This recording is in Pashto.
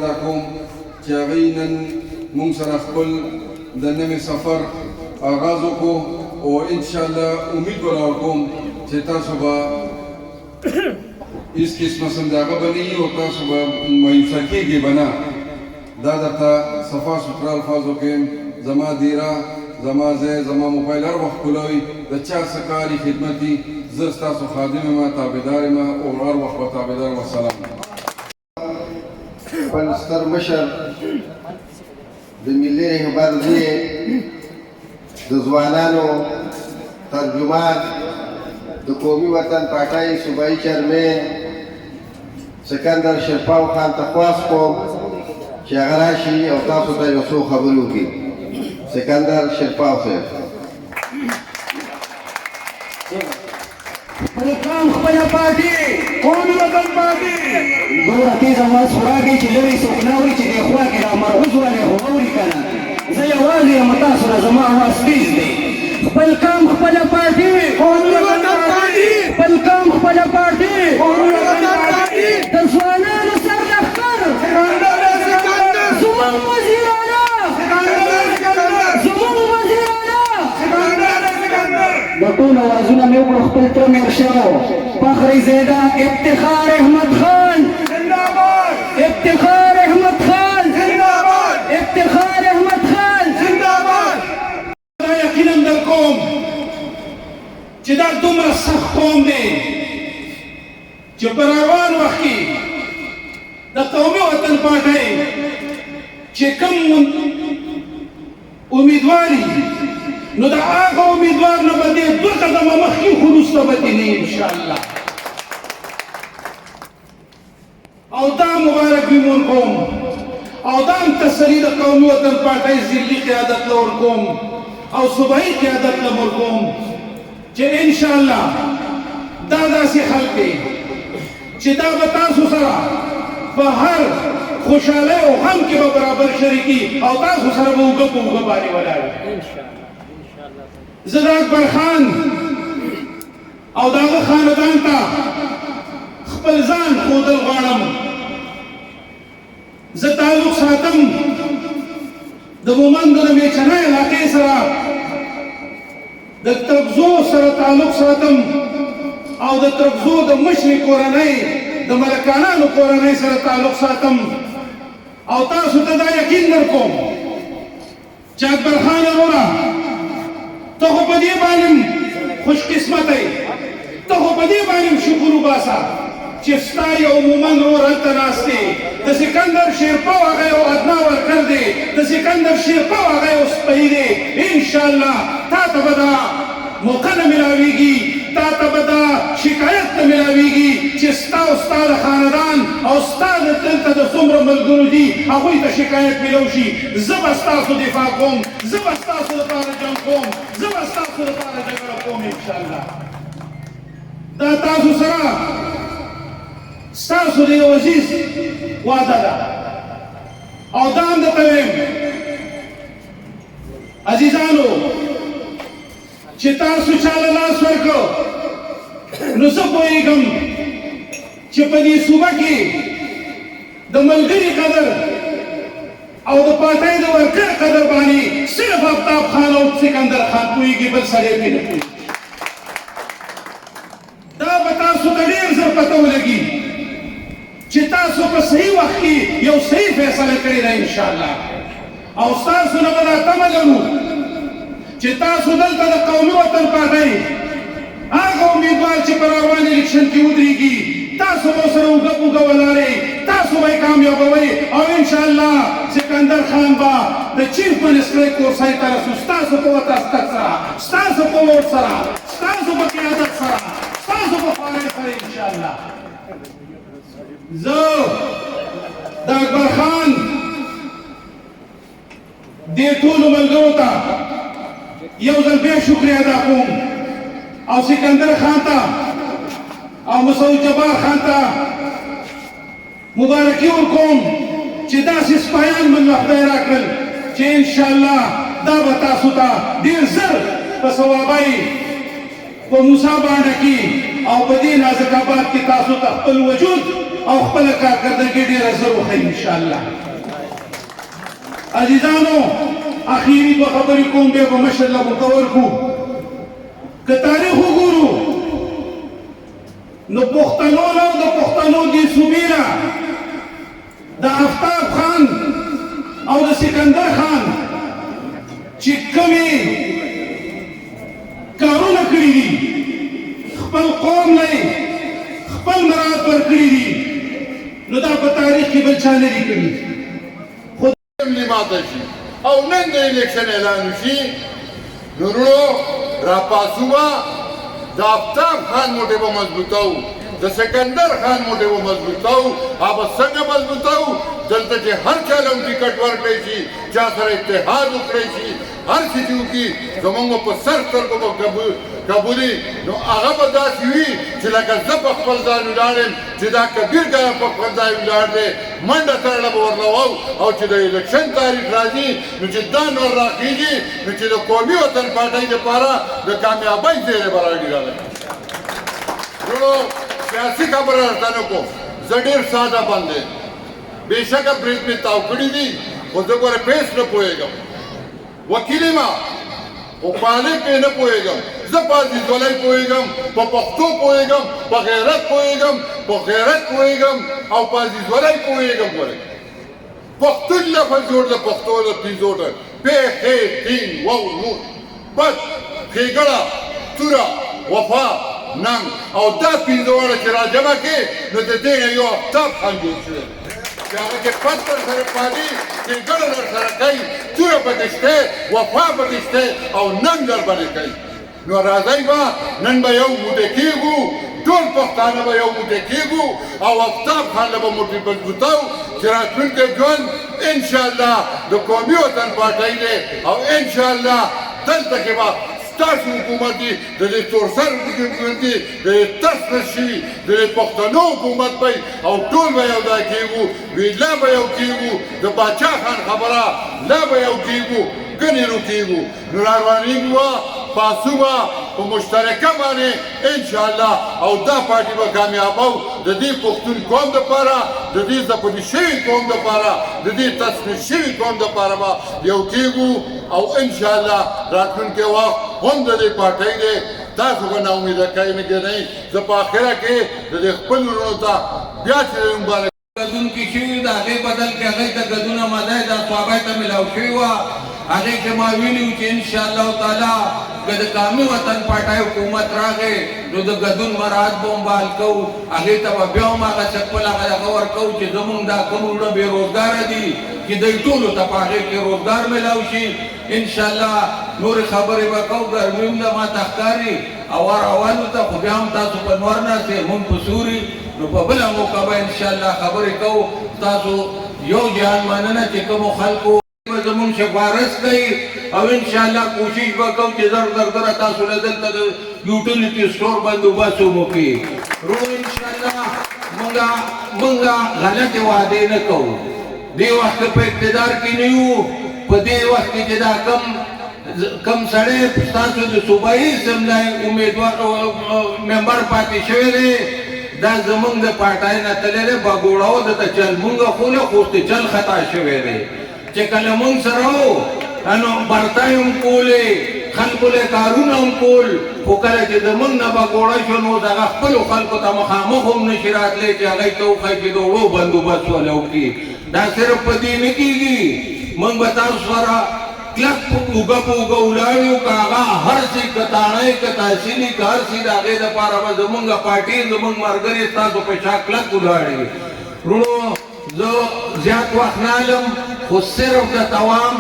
ادا کوم چې هغوی نن موږ سره خپل د نوي سفر آغاز وکړو او انشاءالله امید ولر کوم چې تاسو به هېڅ قسمه سنداغه به نه وي او تاسو به مایوسه کېږئ به نه. دا درته صفا سوتره الفاظو کې زما دیره زما ځای زما موبایل هر وخت کولوئ د چا څه کار خدمت وي زه ستاسو خادم یم تابعدار یم او هر وخت به تابعدار وسلام. خپل ستر مشر د ملي رهبر زوی د ځوانانو ترجمان د قومي وطن پارټۍ صوبایي چیرمن سکندر شرپاو خان ته خواست کوم چې هغه راشي او تاسو ته یو څو خبرې وکړي. سکندر شرپاو صاحب. خپله پارټي قومي وطن پارټي دومره تېزه اواز خوراکوي چې لرې څوک نه اوري چې دې خوا کې دا مرغوز والی خو اوري که نه. زه یوازې یم تاسو نه زما اواز تېز دی. خپل کام خپله پارټي قومي وطن پارټي خپل کام خپله پارټي قومي وطن پارټي د ځوانانو سرلښکر زموږ وزیرانه زموږ وزیرانه د ټول اوازونه مې وکړو خپل تره میرشمو فخر زیده افتخار احمد خان زنده‌باد افتخار احمد خان زنده‌باد افتخار احمد خان زنده‌باد. دا یقینا در کوم چې دا دومره سخت قوم دی چې په روان وخت کې د قومي وطن پارټۍ چې کوم امیدواري نو د هغه امیدوار نه به دې دوه قدمه مخکې خو وروسته به دې نه انشاءالله. او دا مبارک وي مون کوم او دا هم تسلي د قومي وطن پارټۍ ضلعي قیادت له ورکوم او صوبایي قیادت له ورکوم چې انشاءالله دا داسې خلک دی چې دا به تاسو سره په هر خوشحالۍ او غم کې به برابر شریکي او تاسو سره به اوږه په اوږه باندې ولاړ. زه د اکبر خان او د هغه خاندان ته خپل ځان ښودل غواړم. زه تعلق ساتم د مومند د میچنه علاقې سره د ترکزو سره تعلق ساتم او د ترکزو د مشرې کورنۍ د ملکانانو کورنۍ سره تعلق ساتم او تاسو ته دا یقین درکوم چې اکبر خان وروره ته خو په دې باندې خوش قسمته یې ته خو په دې باندې شکر وباسه چې ستا یو مومند ورور هلته ناست دی د سکندر شیرپاو هغه یو ادنا ورکر دی د سکندر شیرپاو هغه یو سپی دی. انشاءالله تا ته به دا موقع نه میلاویږي تا ته به دا شکایت نه میلاویږي چې ستا او ستا د خاندان او ستا دلته د څومره ملګرو دي هغوی ته شکایت میلو شي. زه به ستاسو دفاع کوم زه به ستاسو لپاره جنګ کوم زه به ستاسو لپاره جګړه کوم انشاءالله. دا تاسو سره ستاسو د یو عزیز وعده ده او دا هم درته وایم عزیزانو چې تاسو چاله لاس ورکړو نو زه پوهېږم چې په دې صوبه کې د ملګري قدر او د پارټۍ د ورکر قدر باندې صرف آفتاب خان او سکندر خان پوهېږي بل سړی پرې نه پوهېږي. دا به تاسو ته ډېر زر پته ولګي چې تاسو په صحیح وخت کې یو صحیح فیصله کړې ده انشاءالله. او ستاسو نه به دا تمه لرو چې تاسو دلته د قومي وطن پارټۍ هغه امیدوار چې په روان الیکشن کې ودرېږي تاسو به ورسره اوږه په اوږه ولاړئ تاسو به یې کامیابوئ او انشاءالله سکندر خان به د چیف منسټرۍ کورسۍ ته رسو ستاسو په وتاستک سره ستاسو په ووټ سره ستاسو په قیادت سره ستاسو په خوارۍ سره انشاءالله. زه د اکبر خان دې ټولو ملګرو ته یو ځل بیا شکریه ادا کوم او سکندر خان ته او مسعود جبار خان ته مبارکي ورکوم چې داسې سپایان من له خدای راکړل چې انشاءالله دا به تاسو ته ډېر زر په ثوابۍ په موسی باندې کې او په دې نازک آباد کې تاسو ته خپل وجود او خپل کارکردګي ډېره زر وښیي انشاءالله. عزیزانو اخیری دوه خبرې کوم بیا به مشر له موقع ورکړو. که تاریخ وګورو نو پښتنو له د پښتنو دې صوبې نه د آفتاب خان او د سکندر خان چې کومې کارونه کړي دي خپل قوم نه خپل مراعات ورکړي دي نو دا په تاریخ کې بل چا نه دي کړي. ماته شي او نن د الیکشن اعلان وشي نو وروڼو راپاڅوه د آفتاب خان موټې به مضبوطوو د سکندر خان موټې به مضبوطوو. هغه څنګه مضبوطوو؟ دلته چې هر چا له ټکټ ورکړی شي چا سره اتحاد وکړی شي هر څه چې وکړي زموږ په سر سترګو به قبولي نو هغه به داسې وي چې لکه زه په خپل ځای ولاړ یم چې دا کبیر ګایم په خپل ځای ولاړ دی منډه تړله به ورله واو او چې د الیکشن تاریخ راځي نو چې دا نور راخېږي نو چې د قومي وطن پارټۍ دپاره د کامیابۍ زیری به راډېرالی. وروڼو سیاسي خبره درته نه کوم زه ډېر ساده بند یم بېشکه برېز مې تاو کړي دي خو زه ګوره پیس نه پوهېږم وکیل یم خو خالق پې نه پوهېږم زه په عزیزولۍ پوهېږم په پښتو پوهېږم په غیرت پوهېږم په غیرت پوهېږم او په عزیزولۍ پوهېږم. ګورئ پښتون لفظ جوړ د پښتو د پنځو ډول پې خې ټینګ وو نور بس ښېګړه توره وفا ننګ او دا پنځه واړه چې راجمع کړې نو د دې نه یو آفتاب خان جوړ شوی چې هغه کې پت درسره پالي ښېګړه درسره کوي توره پکې شته وفا پکې شته او ننګ درباندې کوي. نو راځئ به نن به یو موټی کېږو ټول پښتانه به یو موټی کېږو او آفتاب خان له به موټی مضبوطوو چې راتلونکی ژوند انشاءالله د قومي وطن پارټۍ دی او انشاءالله دلته کې به ستاسو حکومت دی د دې تورسر حکومت دی د دې تسنه شوي د دې پښتنو حکومت دی او ټول به یو ځای کېږو وی لا به یو کېږو د باچا خان خبره لا به یو کېږو ګنې رو کېږو نو راروانېږو پاسو به په مشترکه باندې انشاءالله او دا پارټي به کامیابو د دې پښتون قوم دپاره د دې ځپلي شوي قوم دپاره د دې تسنه شوي قوم دپاره به یو کېږو او انشاءالله راتلونکی وخت هم د دې پارټۍ دی تاسو به ناامیده کوئ نه کېدئ. زه په آخره کې د دې خپلو وروڼو ته بیا چې مبارک ګډون کې شوي د هغې بدل کې هغې ته ګډونه ماده د صحابه ته ملاو شوې وه هغې کې ما ویلي وو چې انشاءالله تعالی که د قومي وطن پارټۍ حکومت راغی نو د ګډون مراعات به هم بحال کوو هغې ته به بیا هم هغه خپل هغه ورکوو چې زمونږ دا کوم وروڼه بېروزګاره دي چې دوی ټولو ته په هغې کې روزګار میلاو شي انشاءالله نورې خبرې به کوو ګرمي هم ده ماته ښکاري او روانو ته خو بیا هم تاسو په نور ناستې مونږ په سوري نو په بله موقع به انشاءالله خبرې کوو. تاسو یو جهان مننه چې کومو خلکو زمونږ سفارش کوي او انشاءالله کوشش به کوو چې زر زره تاسو له دلته د یوټیلیټي سټور بندوبست هم وکړي. ورو انشاءالله مونږ غلطې وعدې نه کوو. دې وخت په اقتدار کې نه یو په دې وخت کې چې دا کم سړی ستاسو د صوبایي اسمبلی امیدوار ممبر پاتې شوی دی دا زمونږ د پارټۍ نه تللی دی بګوړاو دته چل مونږ خو نه خوستې چل خطا شوی دی چې کله مونږ سره وو نو برتۍ هم کولې خلکو له کارونه هم کول خو کله چې زمونږ نه بګوړه شو نو دغه خپلو خلکو ته مخامخ هم نشي راتلی چې هغوی ته وښایي چې د وړو بندوبست وله وکړي. دا صرف په دې نه کېږي مونږ به تاسو سره کلک اوږه په اوږه ولاړ یو که هغه هر څه که تاڼۍ که تحصیلي که هر څه د هغې دپاره به زمونږ پارټي زمونږ ملګري ستاسو په شا کلک ولاړ وي. وروڼو زه زیات وخت نه علم خو صرف د توام